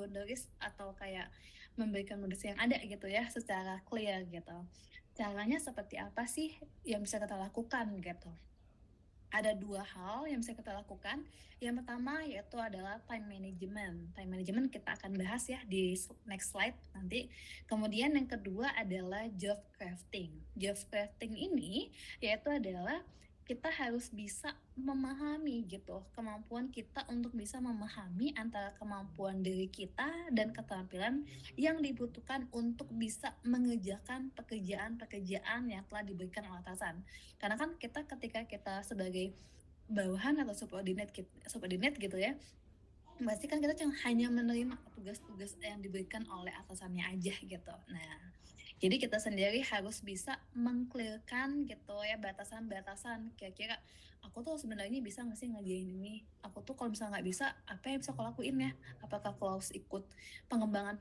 atau kayak memberikan boundaries yang ada gitu ya secara clear gitu. Caranya seperti apa sih yang bisa kita lakukan gitu? Ada 2 hal yang bisa kita lakukan. Yang pertama yaitu adalah time management. Time management kita akan bahas ya di next slide nanti. Kemudian yang kedua adalah job crafting. Job crafting ini yaitu adalah kita harus bisa memahami gitu kemampuan kita untuk bisa memahami antara kemampuan diri kita dan keterampilan yang dibutuhkan untuk bisa mengerjakan pekerjaan-pekerjaan yang telah diberikan oleh atasan. Karena kan kita ketika kita sebagai bawahan atau subordinate gitu ya, pasti kan kita hanya menerima tugas-tugas yang diberikan oleh atasannya aja gitu. Nah, jadi kita sendiri harus bisa mengclearkan gitu ya batasan-batasan, kira-kira aku tuh sebenarnya bisa nggak sih ngerjain ini, aku tuh kalau misalnya nggak bisa apa yang bisa aku lakuin ya, apakah aku harus ikut pengembangan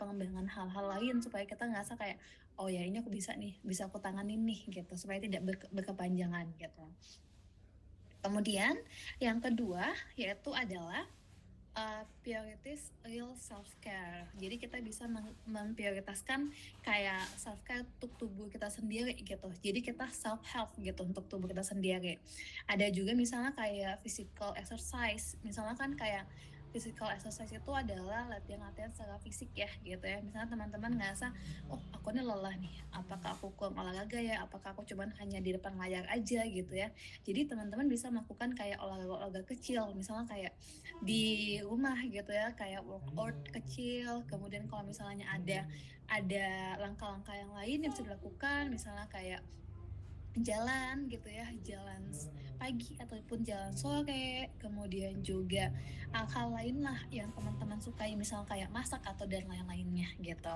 hal-hal lain supaya kita ngerasa kayak oh ya ini aku bisa nih, bisa aku tanganin nih gitu, supaya tidak berkepanjangan gitu. Kemudian yang kedua yaitu adalah prioritas real self care. Jadi kita bisa memprioritaskan kayak self care untuk tubuh kita sendiri gitu. Jadi kita self help gitu untuk tubuh kita sendiri. Ada juga misalnya kayak physical exercise. Misalnya kan kayak physical exercise itu adalah latihan-latihan secara fisik ya gitu ya. Misalnya teman-teman ngerasa, oh aku ini lelah nih, apakah aku kurang olahraga ya, apakah aku cuman hanya di depan layar aja gitu ya. Jadi teman-teman bisa melakukan kayak olahraga-olahraga kecil, misalnya kayak di rumah gitu ya, kayak workout kecil. Kemudian kalau misalnya ada langkah-langkah yang lain yang bisa dilakukan, misalnya kayak jalan gitu ya, jalan pagi ataupun jalan sore. Kemudian juga hal lain lah yang teman-teman sukai, misalnya kayak masak atau dan lain-lainnya gitu.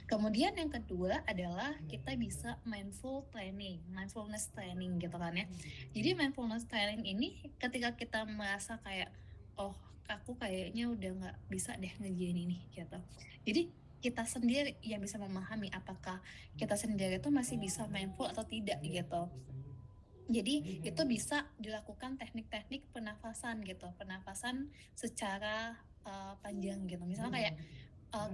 Kemudian yang kedua adalah kita bisa mindfulness training gitu kan ya. Jadi mindfulness training ini ketika kita merasa kayak oh aku kayaknya udah nggak bisa deh ngerjain ini gitu. Jadi kita sendiri yang bisa memahami apakah kita sendiri itu masih bisa mindful atau tidak gitu. Jadi itu bisa dilakukan teknik-teknik pernafasan gitu, pernafasan secara panjang gitu. Misalnya kayak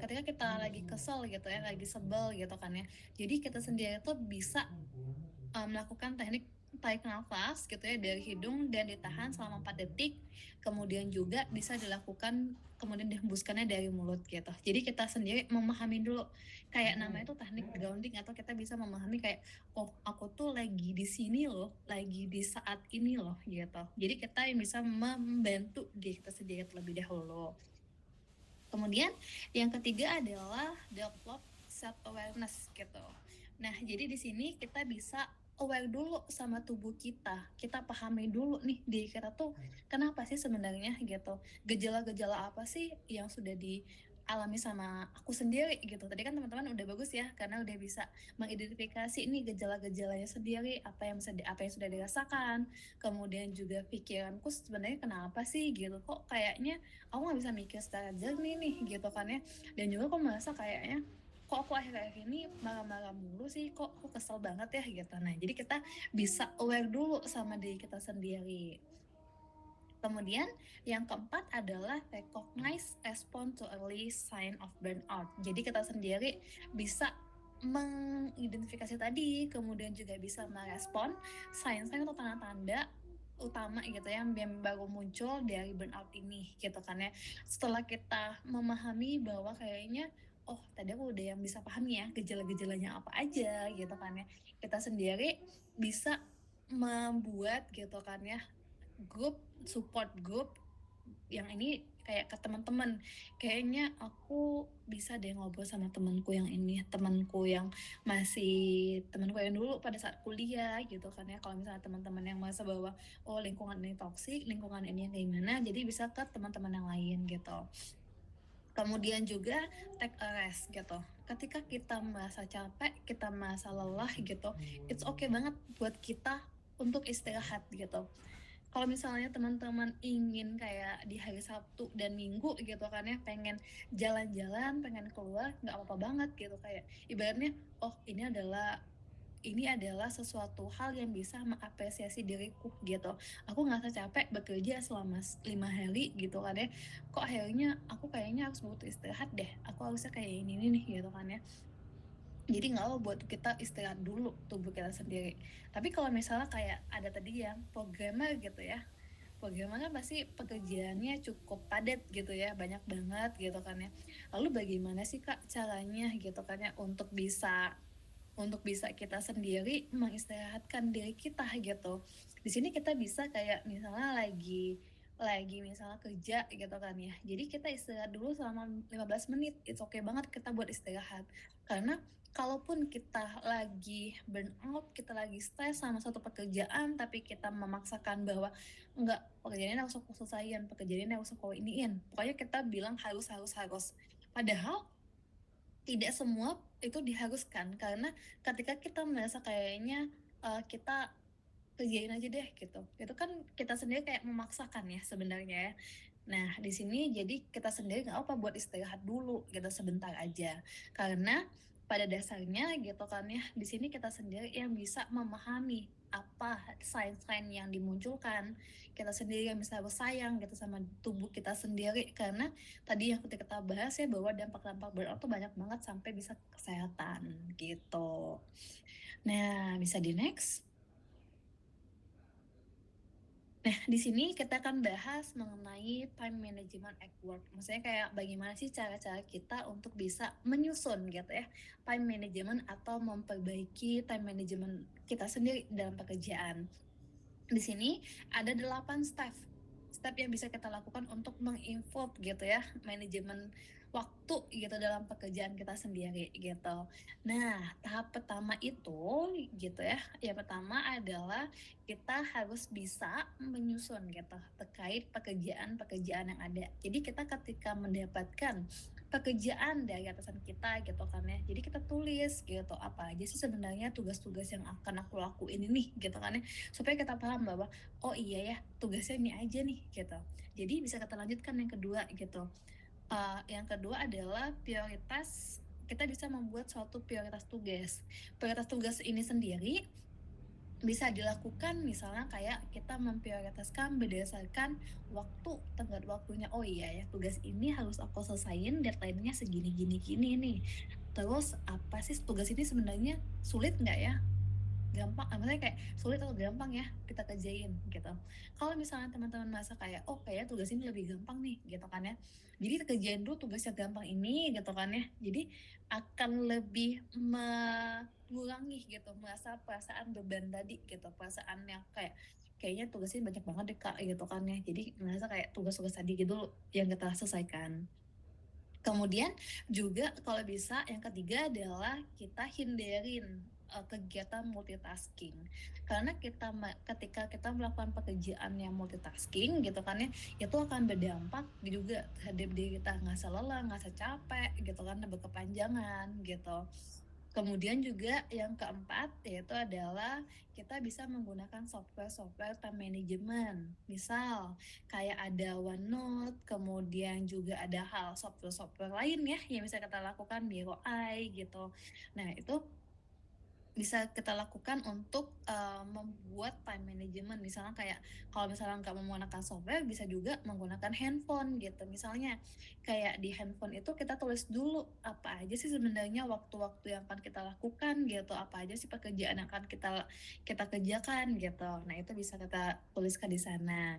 ketika kita lagi kesel gitu ya, lagi sebel gitu kan ya. Jadi kita sendiri tuh bisa melakukan teknik tarik nafas gitu ya dari hidung dan ditahan selama 4 detik, kemudian juga bisa dilakukan kemudian dihembuskannya dari mulut gitu. Jadi kita sendiri memahami dulu, kayak namanya itu teknik grounding, atau kita bisa memahami kayak oh aku tuh lagi di sini loh, lagi di saat ini loh gitu. Jadi kita yang bisa membantu diri kita sendiri terlebih dahulu. Kemudian yang ketiga adalah develop self awareness gitu. Nah, jadi di sini kita bisa aware dulu sama tubuh kita pahami dulu nih diri kita tuh kenapa sih sebenarnya gitu, gejala-gejala apa sih yang sudah dialami sama aku sendiri gitu. Tadi kan teman-teman udah bagus ya karena udah bisa mengidentifikasi nih gejala-gejalanya sendiri, apa yang sudah dirasakan, kemudian juga pikiranku sebenarnya kenapa sih gitu, kok kayaknya aku nggak bisa mikir secara jernih nih gitu kan ya, dan juga aku merasa kayaknya kok aku akhir-akhir ini marah-marah mulu sih, kok aku kesel banget ya gitu. Nah, jadi kita bisa aware dulu sama diri kita sendiri. Kemudian yang keempat adalah recognize, respond to early sign of burnout. Jadi kita sendiri bisa mengidentifikasi tadi, kemudian juga bisa merespon sign-sign atau tanda-tanda utama gitu ya yang baru muncul dari burnout ini gitu kan ya. Setelah kita memahami bahwa kayaknya oh tadi aku udah yang bisa pahami ya gejala-gejalanya apa aja gitu kan ya. Kita sendiri bisa membuat gitu kan ya support group yang ini kayak ke teman-teman, kayaknya aku bisa deh ngobrol sama temanku yang ini, temanku yang dulu pada saat kuliah gitu kan ya. Kalau misalnya teman-teman yang merasa bahwa oh lingkungan ini toksik, lingkungan ini yang gimana, jadi bisa ke teman-teman yang lain gitu. Kemudian juga take a rest gitu. Ketika kita merasa capek, kita merasa lelah gitu, it's okay banget buat kita untuk istirahat gitu. Kalau misalnya teman-teman ingin kayak di hari Sabtu dan Minggu gitu kan ya, pengen jalan-jalan, pengen keluar, nggak apa-apa banget gitu. Kayak ibaratnya, oh ini adalah sesuatu hal yang bisa mengapresiasi diriku gitu. Aku ngerasa capek bekerja selama 5 hari gitu kan ya, kok akhirnya aku kayaknya harus butuh istirahat deh, aku harusnya kayak ini nih gitu kan ya. Jadi nggak apa buat kita istirahat dulu tubuh kita sendiri. Tapi kalau misalnya kayak ada tadi yang programmer gitu ya, programmer kan pasti pekerjaannya cukup padat gitu ya, banyak banget gitu kan ya. Lalu bagaimana sih Kak caranya gitu kan ya untuk bisa kita sendiri mengistirahatkan diri kita gitu. Di sini kita bisa kayak misalnya lagi misalnya kerja gitu kan ya. Jadi kita istirahat dulu selama 15 menit. It's okay banget kita buat istirahat. Karena kalaupun kita lagi burnout, kita lagi stres sama satu pekerjaan, tapi kita memaksakan bahwa enggak, pekerjaan ini harus aku selesaiin, pekerjaan ini harus aku iniin. Pokoknya kita bilang harus. Padahal tidak semua itu diharuskan, karena ketika kita merasa kayaknya kita kerjain aja deh gitu, itu kan kita sendiri kayak memaksakan ya sebenarnya ya. Nah di sini jadi kita sendiri nggak apa buat istirahat dulu gitu sebentar aja, karena pada dasarnya gitu kan ya di sini kita sendiri yang bisa memahami apa sign-sign yang dimunculkan, kita sendiri yang bisa bersayang gitu sama tubuh kita sendiri, karena tadi yang kita bahas ya bahwa dampak-dampak burnout tuh banyak banget sampai bisa ke kesehatan gitu. Nah, bisa di next. Nah, di sini kita akan bahas mengenai time management at work. Maksudnya kayak bagaimana sih cara-cara kita untuk bisa menyusun gitu ya, time management atau memperbaiki time management kita sendiri dalam pekerjaan. Di sini ada 8 step yang bisa kita lakukan untuk menginvolve gitu ya manajemen waktu gitu dalam pekerjaan kita sendiri gitu. Nah, tahap pertama itu gitu ya. Yang pertama adalah kita harus bisa menyusun gitu terkait pekerjaan-pekerjaan yang ada. Jadi kita ketika mendapatkan pekerjaan dari atasan kita gitu kan ya. Jadi kita tulis gitu apa aja sih sebenarnya tugas-tugas yang akan aku lakuin ini gitu kan ya. Supaya kita paham bahwa oh iya ya tugasnya ini aja nih gitu. Jadi bisa kita lanjutkan yang kedua gitu. Yang kedua adalah prioritas, kita bisa membuat suatu prioritas tugas. Prioritas tugas ini sendiri bisa dilakukan misalnya kayak kita memprioritaskan berdasarkan waktu, tenggat waktunya. Oh iya ya tugas ini harus aku selesaiin, deadline-nya segini gini nih. Terus apa sih tugas ini sebenarnya sulit nggak ya, gampang, maksudnya kayak sulit atau gampang ya kita kerjain gitu. Kalau misalnya teman-teman merasa kayak oh kayak tugas ini lebih gampang nih gitu kan ya, jadi kerjain dulu tugas yang gampang ini gitu kan ya, jadi akan lebih mengurangi gitu merasa perasaan beban tadi gitu, perasaan yang kayak kayaknya tugasnya banyak banget deh Kak gitu kan ya, jadi merasa kayak tugas-tugas tadi gitu yang kita selesaikan. Kemudian juga kalau bisa yang ketiga adalah kita hindarin kegiatan multitasking. Karena ketika kita melakukan pekerjaan yang multitasking gitu kan ya, itu akan berdampak juga terhadap diri kita, ngerasa lelah, ngerasa capek gitu kan, berkepanjangan gitu. Kemudian juga yang keempat yaitu adalah kita bisa menggunakan software time management. Misal kayak ada OneNote, kemudian juga ada hal software lain ya yang bisa kita lakukan, Miro AI gitu. Nah, itu bisa kita lakukan untuk membuat time management. Misalnya kayak kalau misalnya nggak menggunakan software, bisa juga menggunakan handphone gitu. Misalnya kayak di handphone itu kita tulis dulu apa aja sih sebenarnya waktu-waktu yang akan kita lakukan gitu, apa aja sih pekerjaan yang akan kita kita kerjakan gitu. Nah, itu bisa kita tuliskan di sana.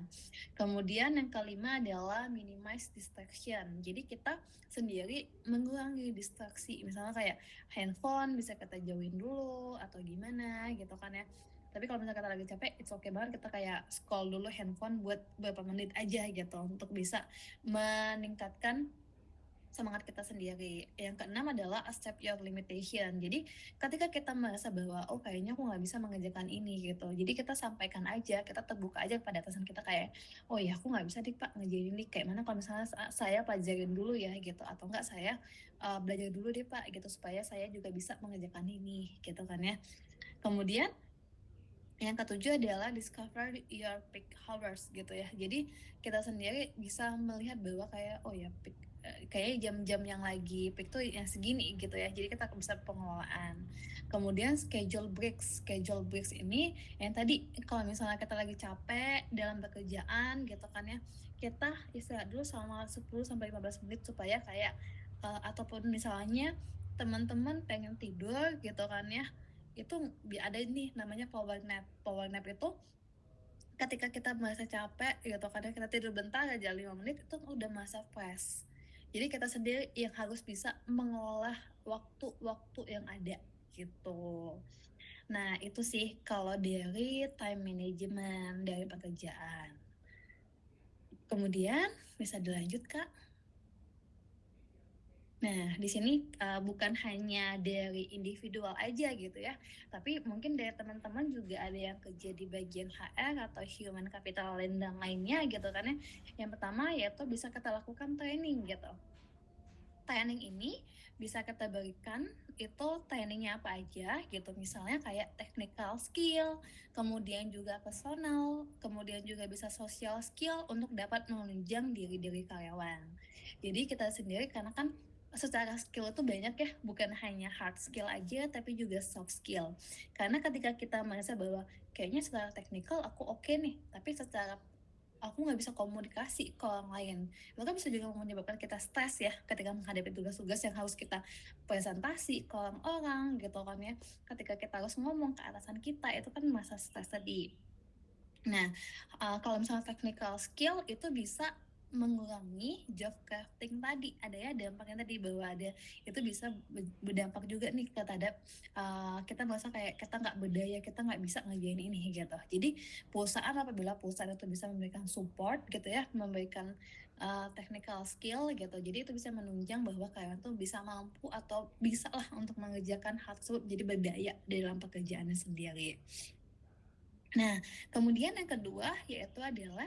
Kemudian yang kelima adalah minimize distraction. Jadi kita sendiri mengurangi distraksi. Misalnya kayak handphone bisa kita jauhin dulu atau gimana gitu kan ya. Tapi kalau misalnya kita lagi capek, it's okay banget kita kayak scroll dulu handphone buat beberapa menit aja gitu untuk bisa meningkatkan semangat kita sendiri. Yang keenam adalah accept your limitation. Jadi ketika kita merasa bahwa oh kayaknya aku nggak bisa mengerjakan ini gitu, jadi kita sampaikan aja, kita terbuka aja pada atasan kita kayak oh ya aku nggak bisa nih pak ngerjain ini, kayak mana kalau misalnya saya pelajarin dulu ya gitu, atau enggak saya belajar dulu deh pak gitu supaya saya juga bisa mengerjakan ini gitu kan ya. Kemudian yang ketujuh adalah discover your peak hours gitu ya. Jadi kita sendiri bisa melihat bahwa kayak oh ya peak kayak jam-jam yang lagi peak tuh yang segini gitu ya. Jadi kita bisa pengelolaan. Kemudian schedule breaks. Schedule breaks ini yang tadi kalau misalnya kita lagi capek dalam pekerjaan gitu kan ya, kita istirahat dulu selama 10 sampai 15 menit supaya kayak ataupun misalnya teman-teman pengen tidur gitu kan ya, itu ada nih namanya power nap. Power nap itu ketika kita merasa capek gitu, kadang kita tidur bentar aja 5 menit itu udah merasa fresh. Jadi kita sendiri yang harus bisa mengolah waktu-waktu yang ada gitu. Nah itu sih kalau dari time management dari pekerjaan. Kemudian bisa dilanjut Kak. Nah, di sini bukan hanya dari individual aja gitu ya, tapi mungkin dari teman-teman juga ada yang kerja di bagian HR atau human capital dan lainnya gitu kan ya. Yang pertama yaitu bisa kita lakukan training gitu. Training ini bisa kita berikan itu trainingnya apa aja gitu, misalnya kayak technical skill, kemudian juga personal, kemudian juga bisa social skill untuk dapat menunjang diri karyawan. Jadi kita sendiri karena kan secara skill itu banyak ya, bukan hanya hard skill aja tapi juga soft skill. Karena ketika kita merasa bahwa kayaknya secara teknikal aku oke nih, tapi secara aku nggak bisa komunikasi ke orang lain, itu kan bisa juga menyebabkan kita stres ya ketika menghadapi tugas-tugas yang harus kita presentasi ke orang-orang gitu kan ya. Ketika kita harus ngomong ke atasan kita, itu kan masa stres tadi. Nah, kalau misalnya technical skill itu bisa mengurangi job crafting tadi, ada ya dampaknya tadi bahwa ada itu bisa berdampak juga nih terhadap kita merasa kayak kita nggak berdaya, kita nggak bisa ngerjain ini gitu. Jadi perusahaan apabila perusahaan itu bisa memberikan support gitu ya, memberikan technical skill gitu, jadi itu bisa menunjang bahwa kalian tuh bisa mampu atau bisa lah untuk mengerjakan hal tersebut, jadi berdaya dalam pekerjaannya sendiri. Nah, kemudian yang kedua yaitu adalah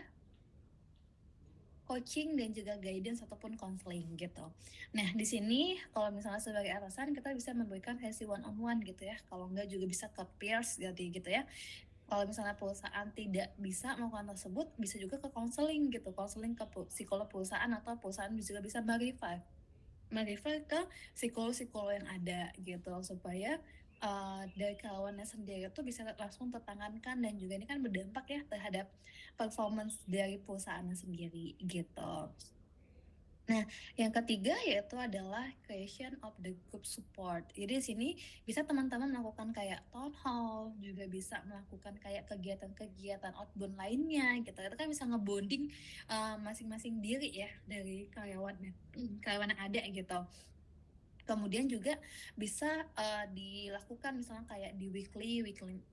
coaching dan juga guidance ataupun counseling gitu. Nah, di sini kalau misalnya sebagai atasan kita bisa memberikan sesi one on one gitu ya. Kalau enggak juga bisa ke peers gitu ya. Kalau misalnya perusahaan tidak bisa melakukan tersebut, bisa juga ke counseling gitu. Counseling ke psikolog perusahaan atau perusahaan juga bisa merefer ke psikolog-psikolog yang ada gitu supaya dari karyawannya sendiri itu bisa langsung tertangankan dan juga ini kan berdampak ya terhadap performance dari perusahaannya sendiri gitu. Nah, yang ketiga yaitu adalah creation of the group support. Jadi di sini bisa teman-teman melakukan kayak town hall, juga bisa melakukan kayak kegiatan-kegiatan outbound lainnya gitu. Itu kan bisa ngebonding masing-masing diri ya dari karyawan yang ada gitu. Kemudian juga bisa dilakukan misalnya kayak di weekly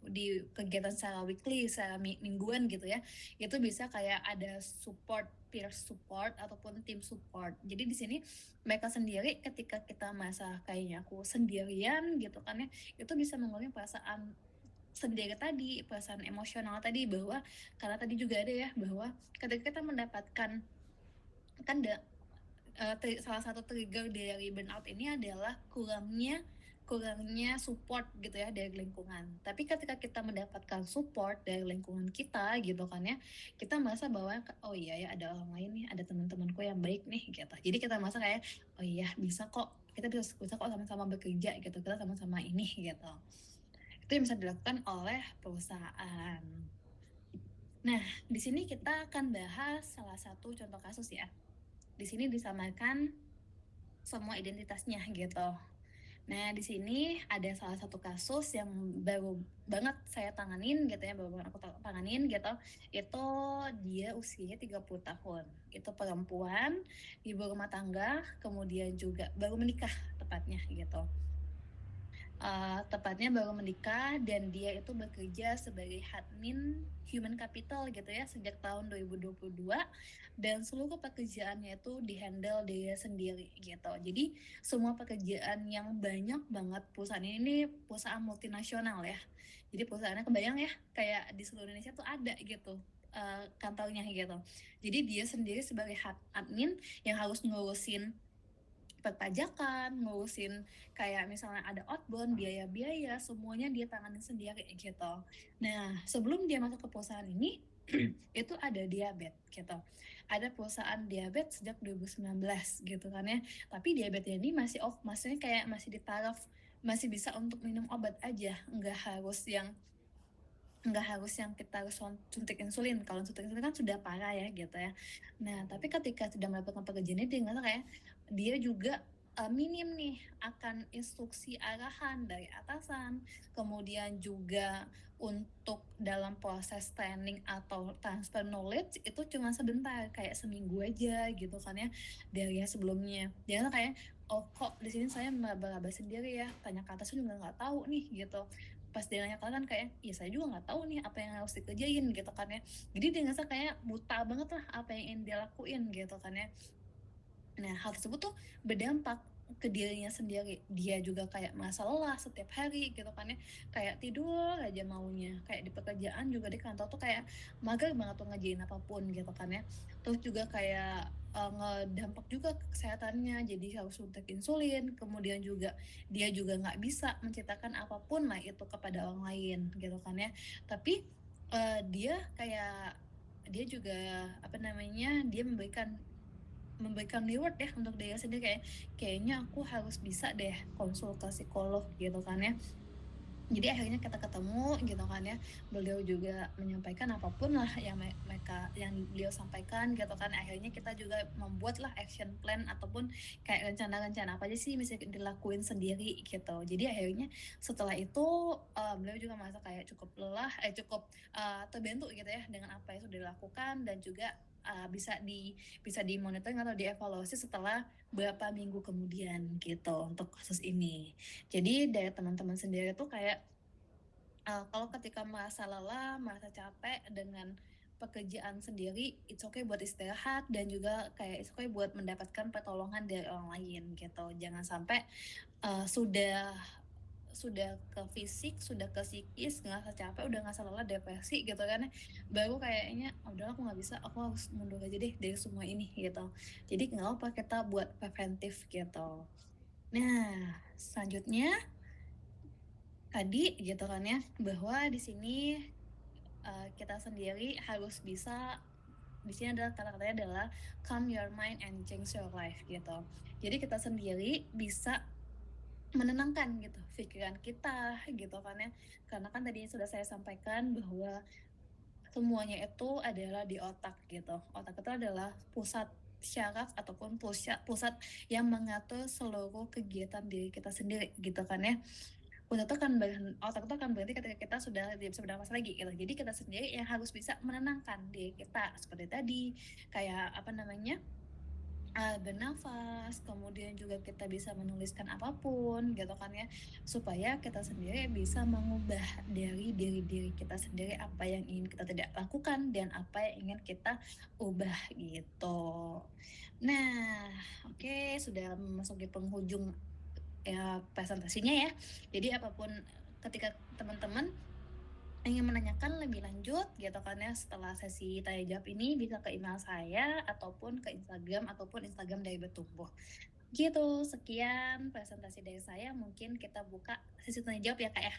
di kegiatan secara weekly, secara mingguan gitu ya. Itu bisa kayak ada support, peer support ataupun tim support. Jadi di sini mereka sendiri ketika kita merasa kayaknya aku sendirian gitu kan ya, itu bisa mengurangi perasaan sendiri tadi, perasaan emosional tadi, bahwa karena tadi juga ada ya bahwa ketika kita mendapatkan kan salah satu trigger dari burnout ini adalah kurangnya support gitu ya dari lingkungan. Tapi ketika kita mendapatkan support dari lingkungan kita gitu kan ya, kita merasa bahwa oh iya ya ada orang lain nih, ada teman-temanku yang baik nih gitu. Jadi kita merasa kayak oh iya bisa kok, kita bisa kok sama-sama bekerja gitu, kita sama-sama ini gitu. Itu yang bisa dilakukan oleh perusahaan. Nah, di sini kita akan bahas salah satu contoh kasus ya. Di sini disamarkan semua identitasnya gitu. Nah, di sini ada salah satu kasus yang baru banget saya tanganin gitu ya, baru banget aku tanganin gitu. Itu dia usianya 30 tahun. Itu perempuan, ibu rumah tangga, kemudian juga baru menikah tepatnya gitu. Tepatnya baru menikah dan dia itu bekerja sebagai admin human capital gitu ya sejak tahun 2022 dan seluruh pekerjaannya itu dihandle dia sendiri gitu. Jadi semua pekerjaan yang banyak banget perusahaan ini perusahaan multinasional ya. Jadi perusahaannya kebayang ya kayak di seluruh Indonesia tuh ada gitu kantornya gitu. Jadi dia sendiri sebagai admin yang harus ngurusin perpajakan, ngurusin kayak misalnya ada outbound, biaya-biaya, semuanya dia tanganin sendiri gitu. Nah, sebelum dia masuk ke perusahaan ini, itu ada diabetes gitu. Ada perusahaan diabetes sejak 2019 gitu kan ya. Tapi diabetesnya ini masih maksudnya kayak masih di taraf masih bisa untuk minum obat aja, nggak harus yang kita harus suntik insulin. Kalau suntik insulin kan sudah parah ya gitu ya. Nah, tapi ketika sudah melakukan pekerjaan ini dia ngerasa kayak dia juga minim nih akan instruksi arahan dari atasan, kemudian juga untuk dalam proses training atau transfer knowledge itu cuma sebentar, kayak seminggu aja gitu kan ya dari yang sebelumnya. Dia kayak oh kok di sini saya meraba-raba sendiri ya, tanya ke atasnya juga nggak tahu nih gitu. Pas dia nanya kalian kayak ya saya juga nggak tahu nih apa yang harus dikerjain gitu kan ya, jadi dia ngerasa kayak buta banget lah apa yang ingin dia lakuin gitu kan ya. Nah, hal tersebut tuh berdampak ke dirinya sendiri. Dia juga kayak merasa lelah setiap hari gitu kan ya. Kayak tidur aja maunya. Kayak di pekerjaan juga di kantor tuh kayak mager banget tuh ngerjain apapun gitu kan ya. Terus juga kayak ngedampak juga ke kesehatannya. Jadi harus suntik insulin. Kemudian juga dia juga nggak bisa menceritakan apapun lah itu kepada orang lain gitu kan ya. Tapi dia kayak dia juga apa namanya dia memberikan reward ya untuk dia sendiri, kayak kayaknya aku harus bisa deh konsul ke psikolog gitu kan ya. Jadi akhirnya kita ketemu gitu kan ya, beliau juga menyampaikan apapun lah yang beliau sampaikan gitu kan. Akhirnya kita juga membuat lah action plan ataupun kayak rencana-rencana apa aja sih bisa dilakuin sendiri gitu. Jadi akhirnya setelah itu beliau juga merasa kayak cukup lelah, cukup terbantu gitu ya dengan apa yang sudah dilakukan, dan juga bisa dimonitoring atau dievaluasi setelah beberapa minggu kemudian gitu untuk kasus ini. Jadi dari teman-teman sendiri tuh kayak kalau ketika merasa lelah, merasa capek dengan pekerjaan sendiri, it's okay buat istirahat, dan juga kayak it's okay buat mendapatkan pertolongan dari orang lain gitu. Jangan sampai sudah ke fisik, sudah ke psikis, ngerasa capek, udah ngerasa lelah, depresi gitu kan ya, baru kayaknya udah aku nggak bisa, aku harus mundur aja deh dari semua ini gitu. Jadi nggak apa kita buat preventif gitu. Nah, selanjutnya tadi gitu kan ya, bahwa di sini kita sendiri harus bisa, di sini adalah kata-katanya adalah calm your mind and change your life gitu. Jadi kita sendiri bisa menenangkan gitu pikiran kita gitu kan ya, karena kan tadi sudah saya sampaikan bahwa semuanya itu adalah di otak gitu. Otak itu adalah pusat syaraf ataupun pusat yang mengatur seluruh kegiatan diri kita sendiri gitu kan ya. Otak itu akan berhenti ketika kita sudah tidak bisa bernafas lagi gitu. Jadi kita sendiri yang harus bisa menenangkan diri kita seperti tadi, kayak apa namanya, Bernafas, kemudian juga kita bisa menuliskan apapun gitu kan ya, supaya kita sendiri bisa mengubah dari diri kita sendiri apa yang ingin kita tidak lakukan dan apa yang ingin kita ubah gitu. Nah, oke, sudah memasuki penghujung ya presentasinya ya. Jadi apapun ketika teman-teman ingin menanyakan lebih lanjut gitu kan ya setelah sesi tanya jawab ini bisa ke email saya ataupun ke Instagram dari Bertumbuh. Gitu, sekian presentasi dari saya. Mungkin kita buka sesi tanya jawab ya Kak ya.